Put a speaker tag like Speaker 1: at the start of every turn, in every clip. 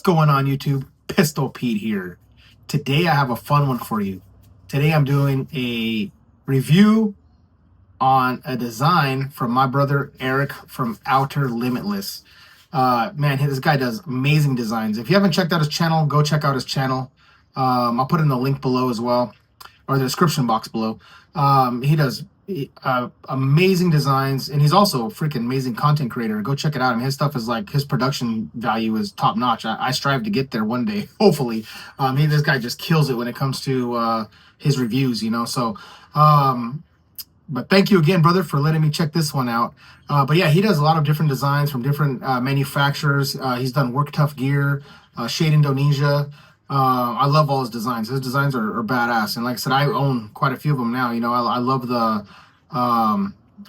Speaker 1: going on, YouTube? Pistol Pete here. Today I have a fun one for you. Today I'm doing a review on a design from my brother Eric from Outer Limitless. Man, this guy does amazing designs. If you haven't checked out his channel, go check out his channel. I'll put in the link below as well, or the description box below. He does amazing designs, and he's also a freaking amazing content creator. Go check it out. I mean, his stuff is like, his production value is top notch. I strive to get there one day, hopefully. This guy just kills it when it comes to his reviews, you know. So but thank you again, brother, for letting me check this one out. But yeah, he does a lot of different designs from different manufacturers. He's done Work Tough Gear, Shade Indonesia. I love all his designs. His designs are badass, and like I said, I own quite a few of them now. You know, I love the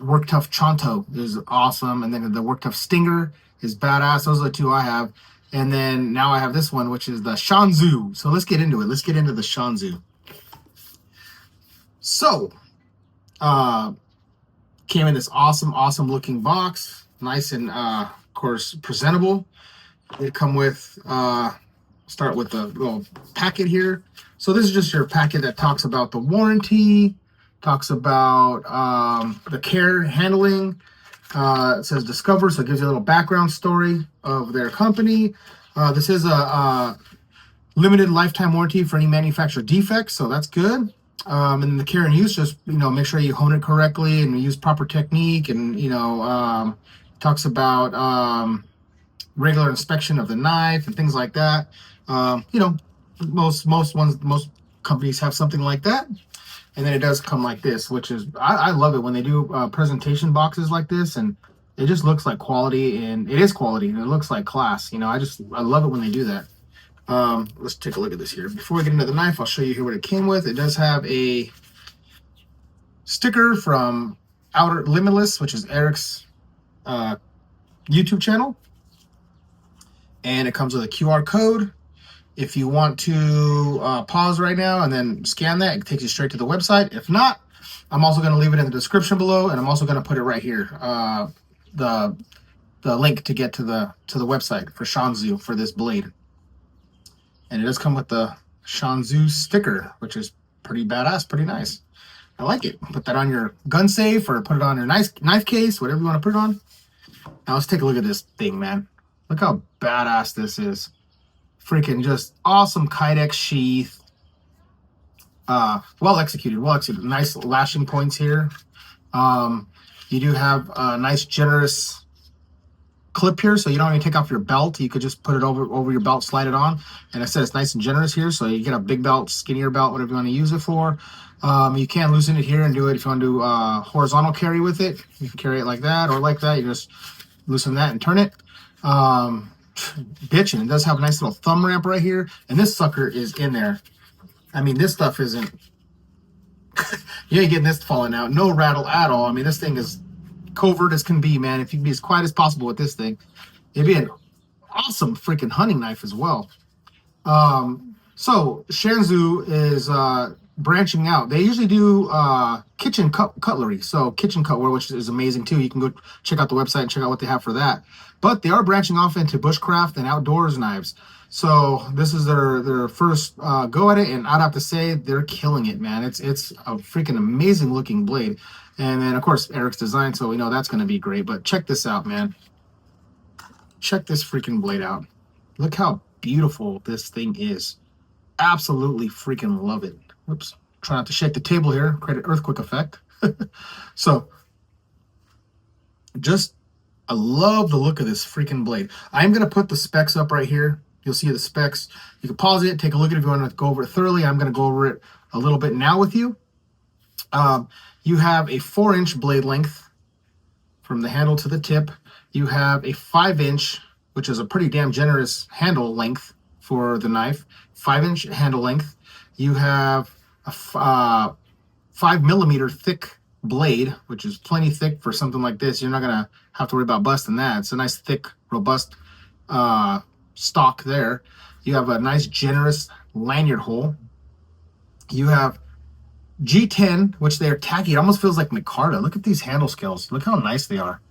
Speaker 1: Work Tough Chonto is awesome, and then the Work Tough Stinger is badass. Those are the two I have, and then now I have this one, which is the SHAN ZU. So let's get into it. Let's get into the SHAN ZU. So came in this awesome looking box, nice and of course presentable. They come with start with the little packet here. So this is just your packet that talks about the warranty, talks about the care handling. It says discover, so it gives you a little background story of their company. This is a limited lifetime warranty for any manufacturer defects, so that's good. And the care and use, just, you know, make sure you hone it correctly and use proper technique, and, you know, talks about regular inspection of the knife and things like that. You know, most companies have something like that. And then it does come like this, which is, I love it when they do presentation boxes like this, and it just looks like quality, and it is quality, and it looks like class. You know, I love it when they do that. Let's take a look at this here. Before we get into the knife, I'll show you here what it came with. It does have a sticker from Outer Limitless, which is Eric's YouTube channel. And it comes with a QR code. If you want to pause right now and then scan that, it takes you straight to the website. If not, I'm also going to leave it in the description below, and I'm also going to put it right here, the link to get to the website for SHAN ZU for this blade. And it does come with the SHAN ZU sticker, which is pretty badass, pretty nice. I like it. Put that on your gun safe, or put it on your knife case, whatever you want to put it on. Now let's take a look at this thing, man. Look how badass this is. Freaking just awesome Kydex sheath. Well executed. Nice lashing points here. You do have a nice generous clip here, so you don't even take off your belt. You could just put it over your belt, slide it on. And I said it's nice and generous here, so you get a big belt, skinnier belt, whatever you want to use it for. You can loosen it here and do it if you want to do horizontal carry with it. You can carry it like that, or like that. You just loosen that and turn it. Bitchin'. It does have a nice little thumb ramp right here, and this sucker is in there. I mean, this stuff isn't you ain't getting this falling out. No rattle at all. I mean, this thing is covert as can be, man. If you can be as quiet as possible with this thing, it'd be an awesome freaking hunting knife as well. So SHAN ZU is branching out. They usually do kitchen cutlery, so kitchen cutware, which is amazing too. You can go check out the website and check out what they have for that. But they are branching off into bushcraft and outdoors knives. So this is their first go at it, and I'd have to say they're killing it, man. It's a freaking amazing looking blade. And then of course Eric's design, so we know that's going to be great. But check this out, man. Check this freaking blade out. Look how beautiful this thing is. Absolutely freaking love it. Whoops, try not to shake the table here, create an earthquake effect. So I love the look of this freaking blade. I'm going to put the specs up right here. You'll see the specs. You can pause it, take a look at it if you want to go over it thoroughly. I'm going to go over it a little bit now with you. You have a 4-inch blade length from the handle to the tip. You have a 5-inch, which is a pretty damn generous handle length for the knife. 5-inch handle length. You have a 5mm thick blade, which is plenty thick for something like this. You're not going to have to worry about busting that. It's a nice, thick, robust stock there. You have a nice, generous lanyard hole. You have G10, which they're tacky. It almost feels like micarta. Look at these handle scales. Look how nice they are.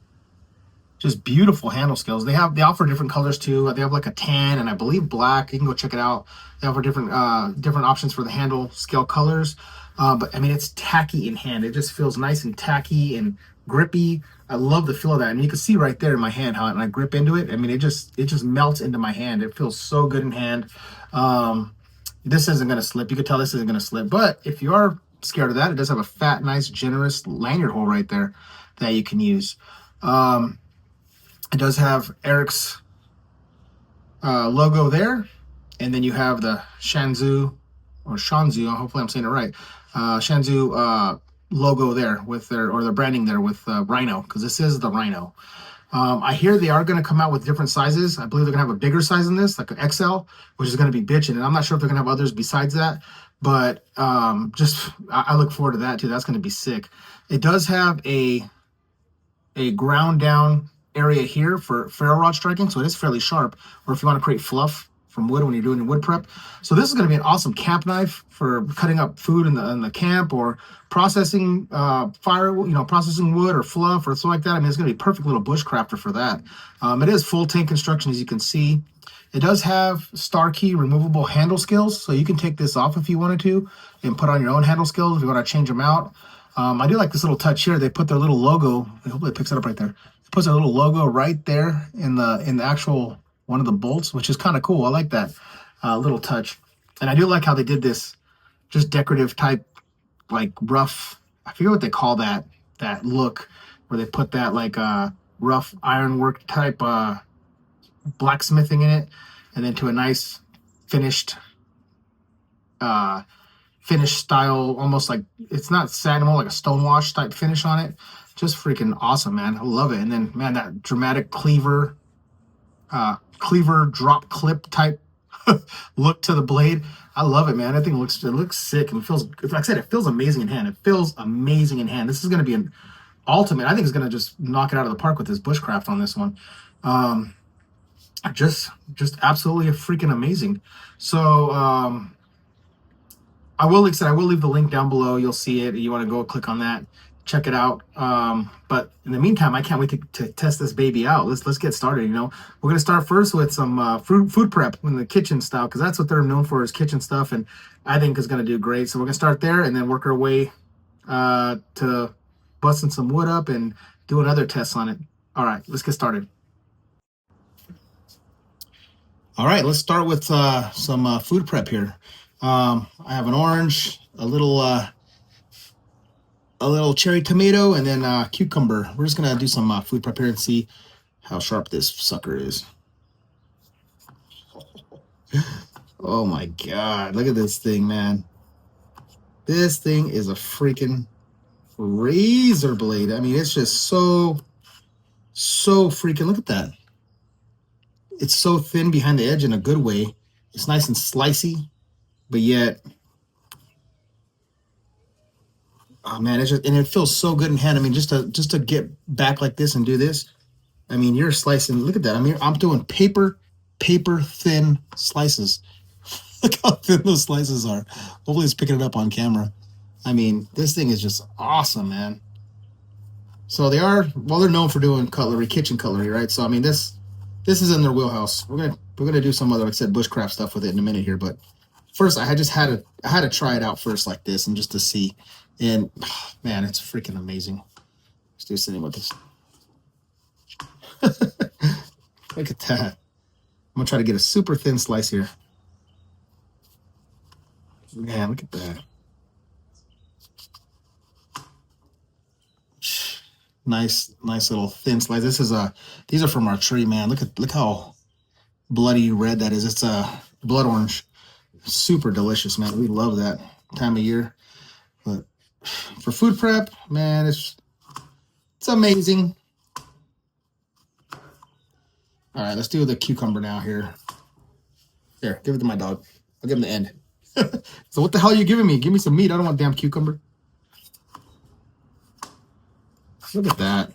Speaker 1: Just beautiful handle scales. They offer different colors too. They have like a tan and I believe black. You can go check it out. They offer different options for the handle scale colors. But I mean, it's tacky in hand. It just feels nice and tacky and grippy. I love the feel of that. And you can see right there in my hand how when I grip into it, I mean, it just melts into my hand. It feels so good in hand. This isn't going to slip. You can tell this isn't going to slip. But if you are scared of that, it does have a fat, nice, generous lanyard hole right there that you can use. It does have Eric's logo there, and then you have the SHAN ZU, or SHAN ZU, hopefully I'm saying it right, SHAN ZU logo there with their branding there with Rhino, because this is the Rhino. I hear they are going to come out with different sizes. I believe they're going to have a bigger size than this, like an XL, which is going to be bitchin', and I'm not sure if they're going to have others besides that, but I look forward to that too. That's going to be sick. It does have a ground down area here for ferro rod striking, so it is fairly sharp, or if you want to create fluff from wood when you're doing wood prep. So this is going to be an awesome camp knife for cutting up food in the camp, or processing processing wood or fluff or something like that. I mean, it's going to be a perfect little bushcrafter for that. It is full tank construction, as you can see. It does have star key removable handle scales, so you can take this off if you wanted to and put on your own handle scales if you want to change them out. I do like this little touch here. They put their little logo. Hopefully it picks it up right there. It puts a little logo right there in the actual one of the bolts, which is kind of cool. I like that little touch. And I do like how they did this just decorative type, like rough, I forget what they call that look, where they put that like rough ironwork type blacksmithing in it, and then to a nice finished style, almost like, it's not satin, more like a stonewash type finish on it. Just freaking awesome, man. I love it. And then, man, that dramatic cleaver drop clip type look to the blade. I love it, man. I think it looks sick, and feels, like I said, it feels amazing in hand. It feels amazing in hand. This is going to be an ultimate. I think it's going to just knock it out of the park with this bushcraft on this one. Just absolutely freaking amazing. So I will leave the link down below. You'll see it. You want to go click on that, check it out. But in the meantime, I can't wait to test this baby out. Let's get started. You know, we're gonna start first with some food prep in the kitchen style, because that's what they're known for, is kitchen stuff, and I think is gonna do great. So we're gonna start there and then work our way to busting some wood up and doing other tests on it. All right, let's get started. All right, let's start with some food prep here. I have an orange, a little cherry tomato, and then cucumber. We're just gonna do some food prep here and see how sharp this sucker is. Oh my God, look at this thing, man. This thing is a freaking razor blade. I mean, it's just so freaking, look at that. It's so thin behind the edge in a good way. It's nice and slicey, but yet, oh man, it's just, and it feels so good in hand. I mean, just to get back like this and do this, I mean, you're slicing, look at that. I mean, I'm doing paper thin slices. Look how thin those slices are. Hopefully it's picking it up on camera. I mean, this thing is just awesome, man. So they're known for doing cutlery, kitchen cutlery, right? So I mean, this is in their wheelhouse. We're gonna do some other, like I said, bushcraft stuff with it in a minute here. But first, I had to try it out first like this, and just to see. And man, it's freaking amazing. Let's do something with this. Look at that. I'm gonna try to get a super thin slice here. Man, look at that. Nice little thin slice. These are from our tree, man. Look how bloody red that is. It's a blood orange. Super delicious, man. We love that time of year. But for food prep, man, it's amazing. All right, let's do the cucumber now here. Here, give it to my dog. I'll give him the end. So what the hell are you giving me? Give me some meat. I don't want damn cucumber. Look at that.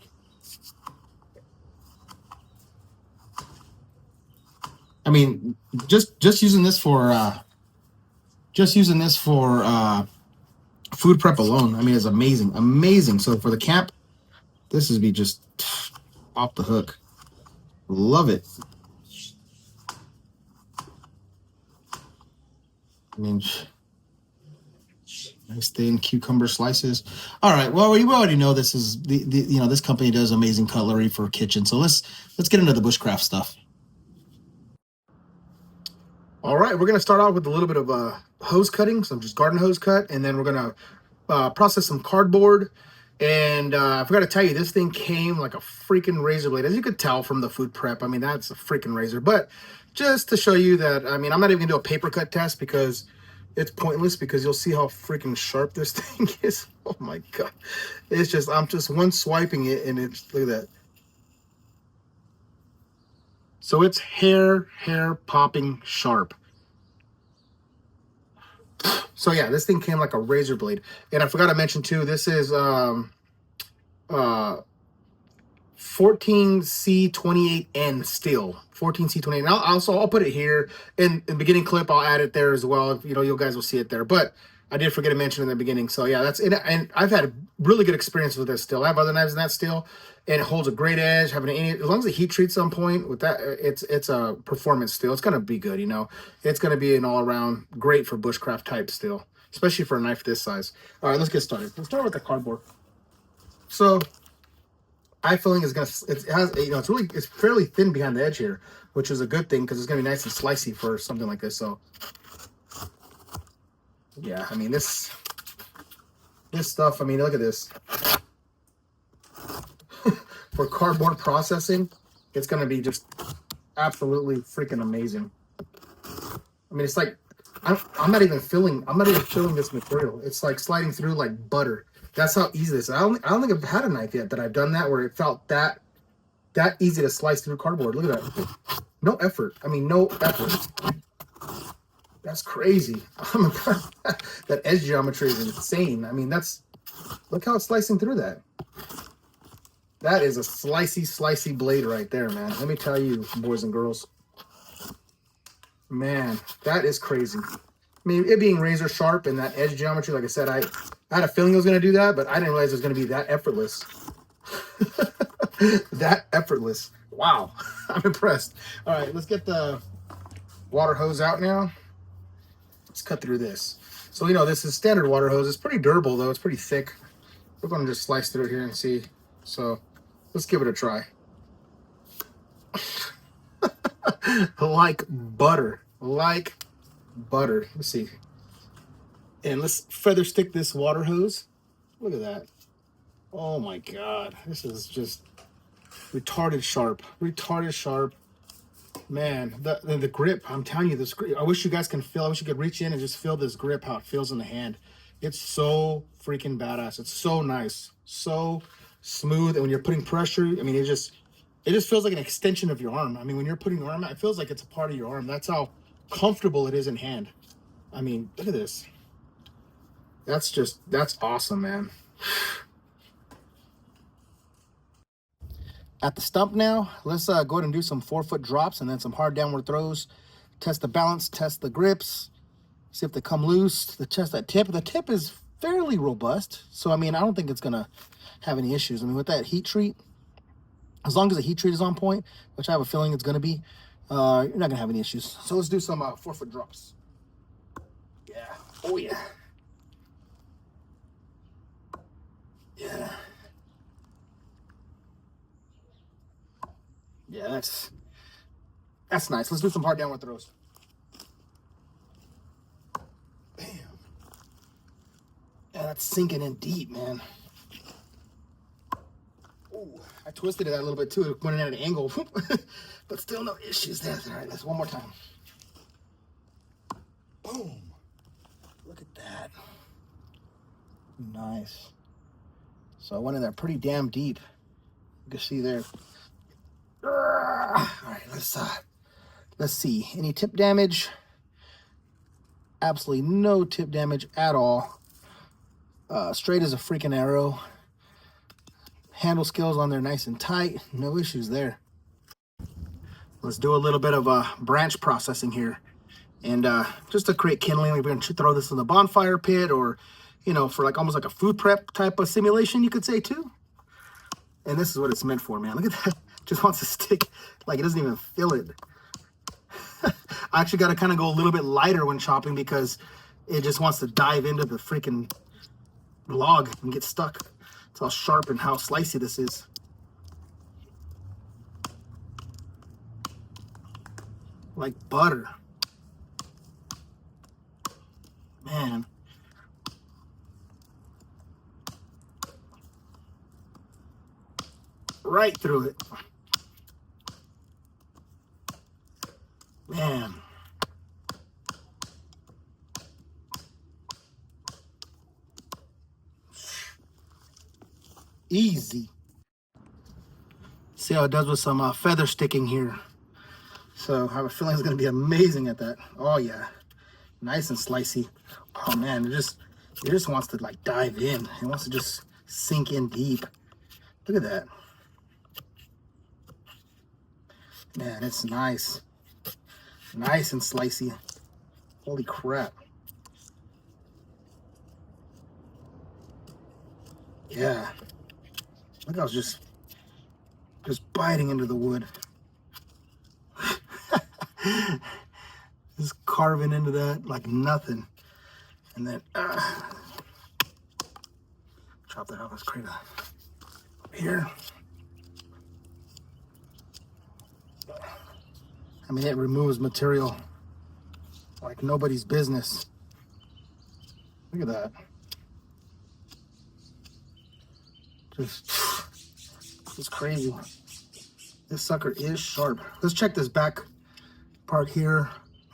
Speaker 1: I mean, just using this for food prep alone, I mean, it's amazing. So for the camp, this would be just off the hook. Love it. I mean, nice thin cucumber slices. All right. Well, we already know this is this company does amazing cutlery for kitchen. So let's get into the bushcraft stuff. All right, we're gonna start off with a little bit of hose cutting, some just garden hose cut, and then we're gonna process some cardboard. And I forgot to tell you, this thing came like a freaking razor blade, as you could tell from the food prep. I mean, that's a freaking razor. But just to show you that, I mean, I'm not even gonna do a paper cut test because it's pointless, because you'll see how freaking sharp this thing is. Oh my god, it's just, I'm just one swiping it, and it's, look at that. So it's hair popping sharp. So yeah, this thing came like a razor blade. And I forgot to mention too, this is 14C28N steel. 14C28. And I'll put it here in the beginning clip. I'll add it there as well. You guys will see it there. But I did forget to mention in the beginning. So yeah, that's it. And I've had really good experience with this steel. I have other knives in that steel, and it holds a great edge. As long as the heat treats some point with that, it's a performance steel. It's gonna be good. It's gonna be an all around great for bushcraft type steel, especially for a knife this size. All right, let's get started. Let's start with the cardboard. So eye filling is gonna, it's fairly thin behind the edge here, which is a good thing because it's gonna be nice and slicey for something like this. So yeah, I mean, this stuff, I mean, look at this. For cardboard processing, it's going to be just absolutely freaking amazing. I mean, it's like, I'm not even filling this material. It's like sliding through like butter. That's how easy this is. I don't think I've had a knife yet that I've done that where it felt that easy to slice through cardboard. Look at that. No effort. I mean, no effort. That's crazy. Oh my god, that edge geometry is insane. I mean, look how it's slicing through that. That is a slicey blade right there, man. Let me tell you, boys and girls. Man, that is crazy. I mean, it being razor sharp and that edge geometry, like I said, I had a feeling it was going to do that, but I didn't realize it was going to be that effortless. That effortless. Wow, I'm impressed. All right, let's get the water hose out now. Let's cut through this. So, this is standard water hose. It's pretty durable, though. It's pretty thick. We're going to just slice through it here and see. So, let's give it a try. Like butter. Like butter. Let's see. And let's feather stick this water hose. Look at that. Oh, my God. This is just retarded sharp. Retarded sharp. Man, the grip, I'm telling you, this grip, I wish you guys can feel, I wish you could reach in and just feel this grip, how it feels in the hand. It's so freaking badass. It's so nice, so smooth. And when you're putting pressure, I mean, it just feels like an extension of your arm. I mean, when you're putting your arm out, it feels like it's a part of your arm. That's how comfortable it is in hand. I mean, look at this. That's awesome, man. At the stump now, let's go ahead and do some 4-foot drops and then some hard downward throws. Test the balance, test the grips, see if they come loose. The tip is fairly robust. So, I mean, I don't think it's going to have any issues. I mean, with that heat treat, as long as the heat treat is on point, which I have a feeling it's going to be, you're not going to have any issues. So let's do some 4-foot drops. Yeah. Oh, yeah. Yeah. Yeah, that's nice. Let's do some hard downward throws. Bam. Yeah, that's sinking in deep, man. Ooh, I twisted it a little bit too. It went in at an angle, but still no issues there. All right, let's one more time. Boom. Look at that. Nice. So I went in there pretty damn deep. You can see there. All right, let's see. Any tip damage? Absolutely no tip damage at all. Straight as a freaking arrow. Handle skills on there nice and tight. No issues there. Let's do a little bit of branch processing here. And just to create kindling, we're going to throw this in the bonfire pit, or, for like almost like a food prep type of simulation, you could say too. And this is what it's meant for, man. Look at that. Just wants to stick, like it doesn't even feel it. I actually got to kind of go a little bit lighter when chopping because it just wants to dive into the freaking log and get stuck. It's how sharp and how slicey this is. Like butter. Man. Right through it. Man. Easy. See how it does with some feather sticking here. So I have a feeling it's going to be amazing at that. Oh yeah. Nice and slicey. Oh man, it just wants to like dive in. It wants to just sink in deep. Look at that. Man, it's nice. Nice and slicey. Holy crap. Yeah. Look, I was just biting into the wood. Just carving into that like nothing. And then chop that off. Let's create a here. I mean, it removes material like nobody's business. Look at that. It's crazy. This sucker is sharp. Let's check this back part here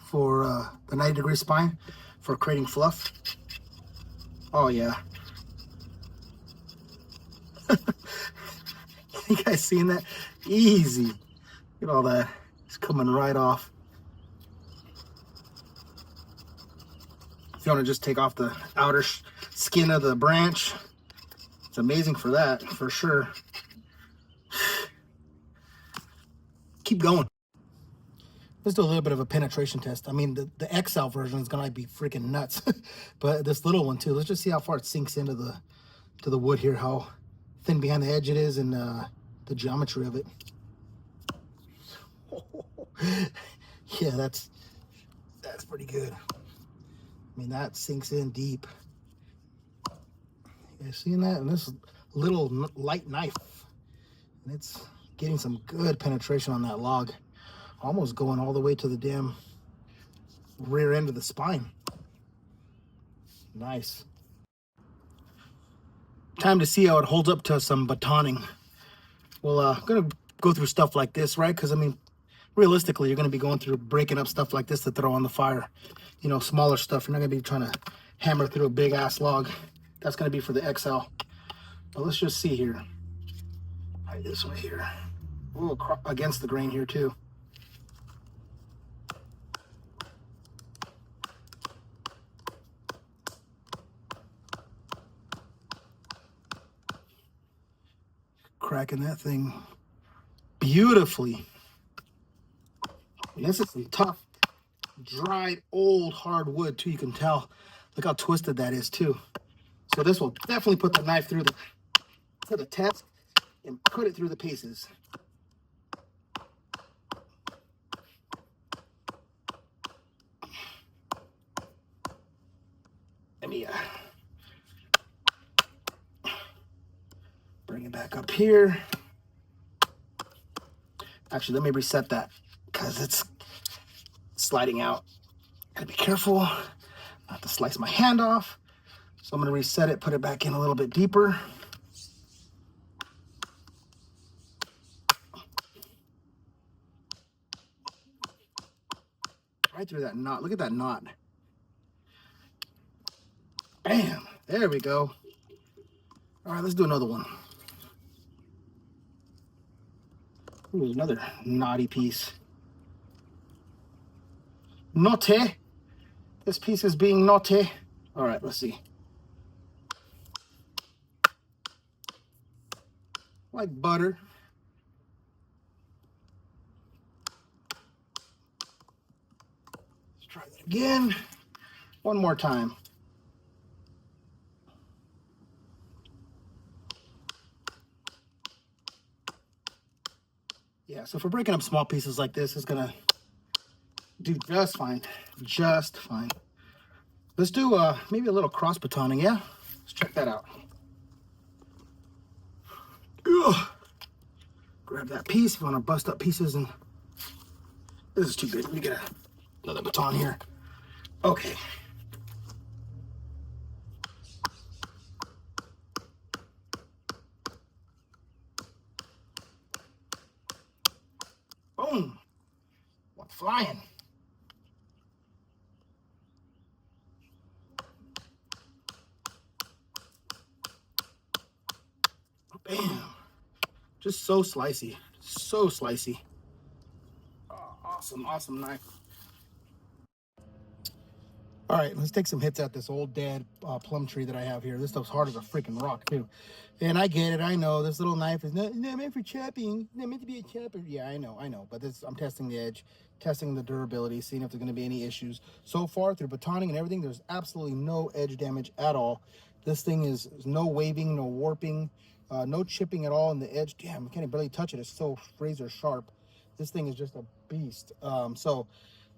Speaker 1: for the 90-degree spine for creating fluff. Oh yeah. You guys seeing that? Easy. Look at all that. It's coming right off. If you want to just take off the outer skin of the branch, it's amazing for that, for sure. Keep going. Let's do a little bit of a penetration test. I mean, the XL version is gonna be freaking nuts, but this little one too. Let's just see how far it sinks into the wood here, how thin behind the edge it is, and the geometry of it. Yeah, that's pretty good. I mean, that sinks in deep. You guys seeing that? And this little light knife, and it's getting some good penetration on that log. Almost going all the way to the damn rear end of the spine. Nice. Time to see how it holds up to some batoning. Well, I'm gonna go through stuff like this, right? Because I mean, realistically, you're gonna be going through breaking up stuff like this to throw on the fire. You know, smaller stuff. You're not gonna be trying to hammer through a big ass log. That's gonna be for the XL. But let's just see here. Right this way here. Ooh, against the grain here too. Cracking that thing beautifully. And this is some tough, dried, old hardwood too. You can tell. Look how twisted that is too. So this will definitely put the knife through the test and put it through the paces. Let me bring it back up here. Actually, let me reset that because it's sliding out. Gotta be careful not to slice my hand off. So I'm gonna reset it, put it back in a little bit deeper. Right through that knot. Look at that knot. Bam, there we go. All right, let's do another one. Ooh, another knotty piece. Naughty. This piece is being naughty. All right, let's see. Like butter. Let's try that again. One more time. Yeah, so for breaking up small pieces like this, it's gonna do just fine. Just fine. Let's do maybe a little cross batoning, yeah? Let's check that out. Ugh. Grab that piece if you want to bust up pieces, and this is too big. Let me get another baton here. Okay. Boom. Went flying. Bam. Just so slicey. So slicey. Oh, awesome, awesome knife. All right, let's take some hits at this old dead plum tree that I have here. This stuff's hard as a freaking rock, too. And I get it. I know this little knife is not meant for chopping. It's not meant to be a chopper. Yeah, I know. But this, I'm testing the edge, testing the durability, seeing if there's going to be any issues. So far, through batoning and everything, there's absolutely no edge damage at all. This thing is no waving, no warping, no chipping at all in the edge. Damn, I can't barely touch it. It's so razor sharp. This thing is just a beast. So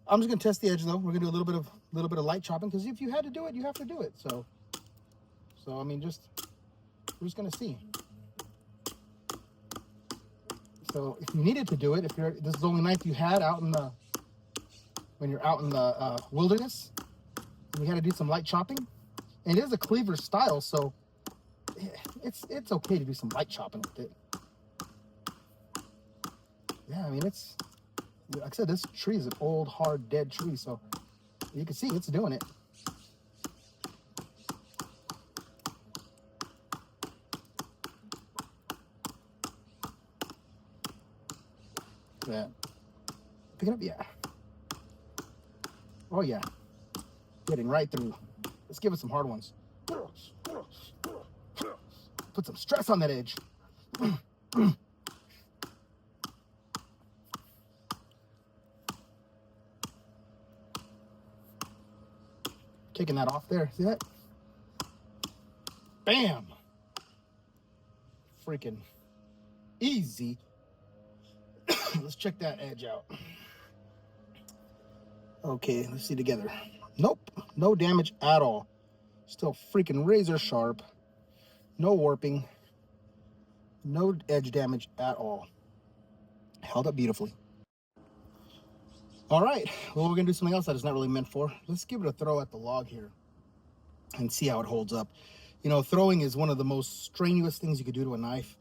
Speaker 1: I'm just gonna test the edge though. We're gonna do a little bit of light chopping, because if you had to do it, you have to do it. So I mean, we're just gonna see. So if you needed to do it, this is the only knife you had out in the, when you're out in the wilderness, and you had to do some light chopping, and it is a cleaver style, so it's okay to do some light chopping with it. Yeah, I mean, it's, like I said, this tree is an old, hard, dead tree, so you can see it's doing it. Yeah. Pick it up, yeah. Oh, yeah. Getting right through. Let's give it some hard ones. Put some stress on that edge. Taking that off there. See that? Bam! Freaking easy. Let's check that edge out. Okay, let's see together. Nope, no damage at all. Still freaking razor sharp. No warping. No edge damage at all. Held up beautifully. All right, well, we're gonna do something else that it's not really meant for. Let's give it a throw at the log here and see how it holds up. You know, throwing is one of the most strenuous things you could do to a knife.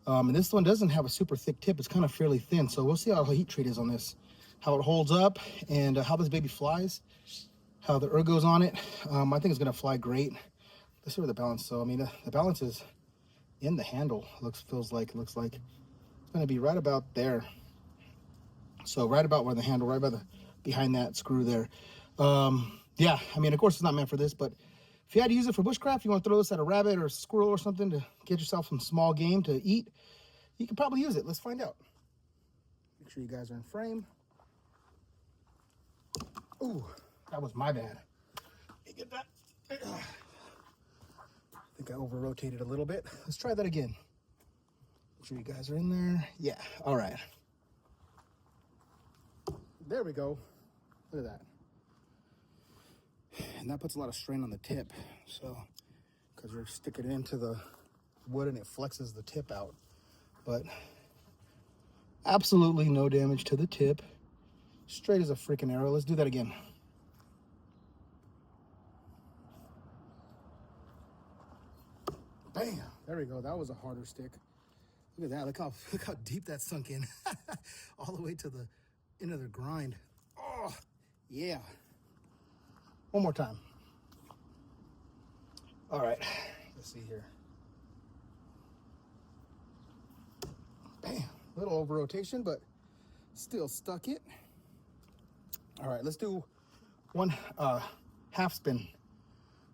Speaker 1: And this one doesn't have a super thick tip. It's kind of fairly thin. So we'll see how heat treat is on this, how it holds up, and how this baby flies, how the ergo's on it. I think it's gonna fly great. Let's see where the balance. So I mean, the balance is in the handle. Looks like it's gonna be right about there. So right about where the handle, right by the behind that screw there. Yeah, I mean, of course, it's not meant for this, but if you had to use it for bushcraft, you want to throw this at a rabbit or a squirrel or something to get yourself some small game to eat, you can probably use it. Let's find out. Make sure you guys are in frame. Ooh, that was my bad. Let me get that. I think I over-rotated a little bit. Let's try that again. Make sure you guys are in there. Yeah, all right. There we go. Look at that. And that puts a lot of strain on the tip, so, because you're sticking it into the wood and it flexes the tip out. But absolutely no damage to the tip. Straight as a freaking arrow. Let's do that again. Bam! There we go. That was a harder stick. Look at that. Look how deep that sunk in. All the way to the end of the grind. Oh, yeah. One more time. All right, let's see here. Bam, little over rotation, but still stuck it. All right, let's do one half spin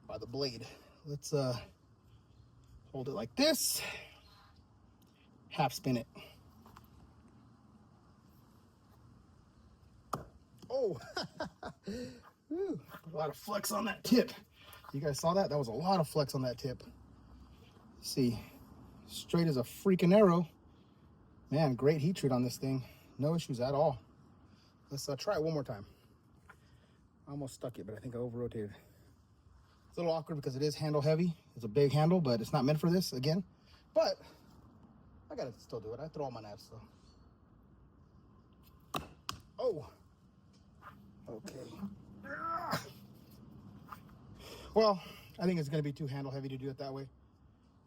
Speaker 1: by the blade. Let's hold it like this, half spin it. Oh, woo, a lot of flex on that tip. You guys saw that? That was a lot of flex on that tip. Let's see, straight as a freaking arrow. Man, great heat treat on this thing. No issues at all. Let's try it one more time. I almost stuck it, but I think I over-rotated. It's a little awkward because it is handle heavy. It's a big handle, but it's not meant for this again. But I gotta still do it. I throw all my knives, so. Oh. Okay. Well, I think it's gonna be too handle heavy to do it that way.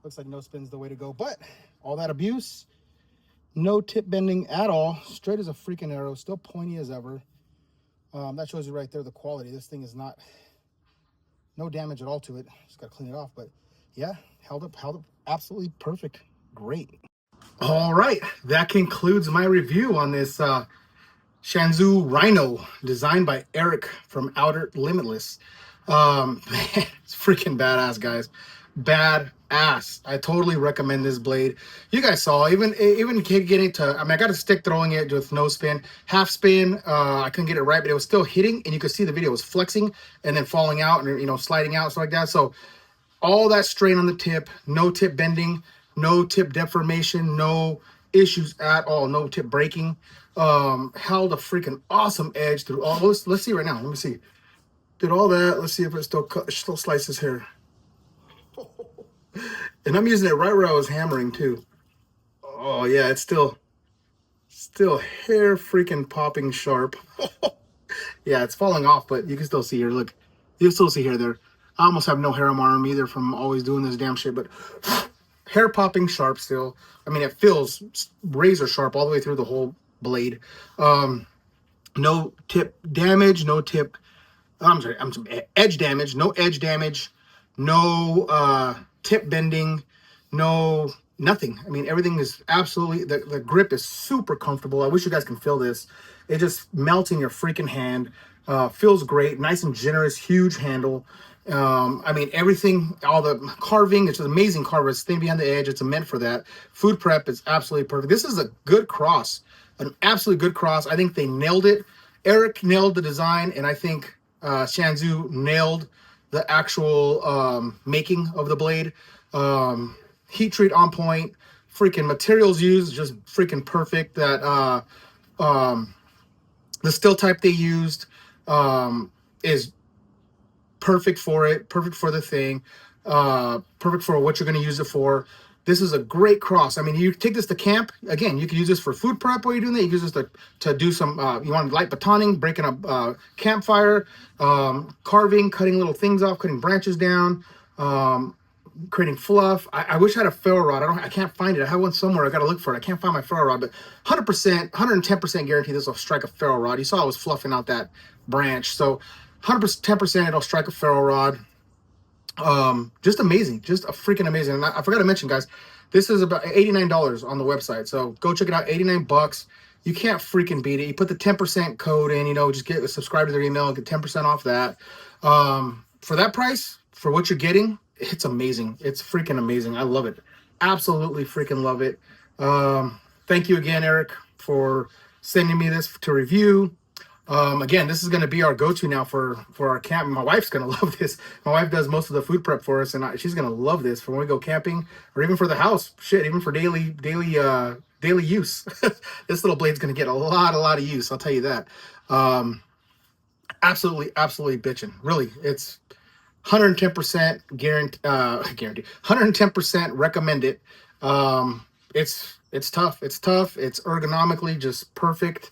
Speaker 1: Looks like no spin's the way to go, but all that abuse, no tip bending at all, straight as a freaking arrow, still pointy as ever. That shows you right there the quality. This thing is not, no damage at all to it. Just gotta clean it off, but yeah, held up absolutely perfect. Great. All right, that concludes my review on this SHAN ZU Rhino, designed by Eric from Outer Limitless. Man, it's freaking badass, guys. Badass. I totally recommend this blade. You guys saw, even getting to, I mean, I got a stick throwing it with no spin, half spin. I couldn't get it right, but it was still hitting, and you could see the video was flexing and then falling out and, you know, sliding out, stuff like that. So all that strain on the tip, no tip bending, no tip deformation, no issues at all, no tip breaking. Held a freaking awesome edge through all. Let's see right now. Let me see. Did all that. Let's see if it still slices here. And I'm using it right where I was hammering too. Oh yeah, it's still hair freaking popping sharp. Yeah, it's falling off, but you can still see here. Look, you can still see hair there. I almost have no hair on my arm either from always doing this damn shit, but hair popping sharp still. I mean, it feels razor sharp all the way through the whole blade. No tip damage, no tip, I'm sorry, edge damage, no edge damage, no tip bending, no nothing. I mean, everything is absolutely, the grip is super comfortable. I wish you guys can feel this. It just melts in your freaking hand. Feels great, nice and generous, huge handle. I mean, everything, all the carving, it's an amazing carver. It's thin behind the edge. It's meant for that. Food prep is absolutely perfect. This is a good cross, an absolutely good cross. I think they nailed it. Eric nailed the design, and I think SHAN ZU nailed the actual making of the blade. Heat treat on point, freaking materials used just freaking perfect. That the steel type they used is perfect for it, perfect for the thing, perfect for what you're going to use it for. This is a great cross. I mean, you take this to camp. Again, you can use this for food prep while you're doing that. You can use this to do some, you want light batoning, breaking a campfire, carving, cutting little things off, cutting branches down, creating fluff. I wish I had a ferro rod. I can't find it. I have one somewhere. I got to look for it. I can't find my ferro rod, but 100%, 110% guarantee this will strike a ferro rod. You saw I was fluffing out that branch. So 110% it'll strike a ferro rod. Just amazing, just a freaking amazing. And I forgot to mention, guys, this is about $89 on the website, so go check it out. 89 bucks. You can't freaking beat it. You put the 10% code in, you know, just subscribe to their email and get 10% off that. For that price, for what you're getting, it's amazing. It's freaking amazing. I love it. Absolutely freaking love it. Thank you again, Eric, for sending me this to review. Again, this is going to be our go-to now for our camp. My wife's going to love this. My wife does most of the food prep for us, and she's going to love this for when we go camping or even for the house. Shit, even for daily use. This little blade's going to get a lot of use. I'll tell you that. Absolutely bitching. Really, it's 110% guarantee. 110% recommend it. It's tough. It's tough. It's ergonomically just perfect.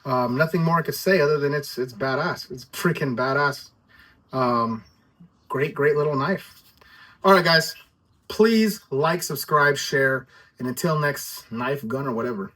Speaker 1: Nothing more I could say other than it's badass. It's freaking badass. Great little knife. All right, guys, please like, subscribe, share, and until next knife, gun, or whatever.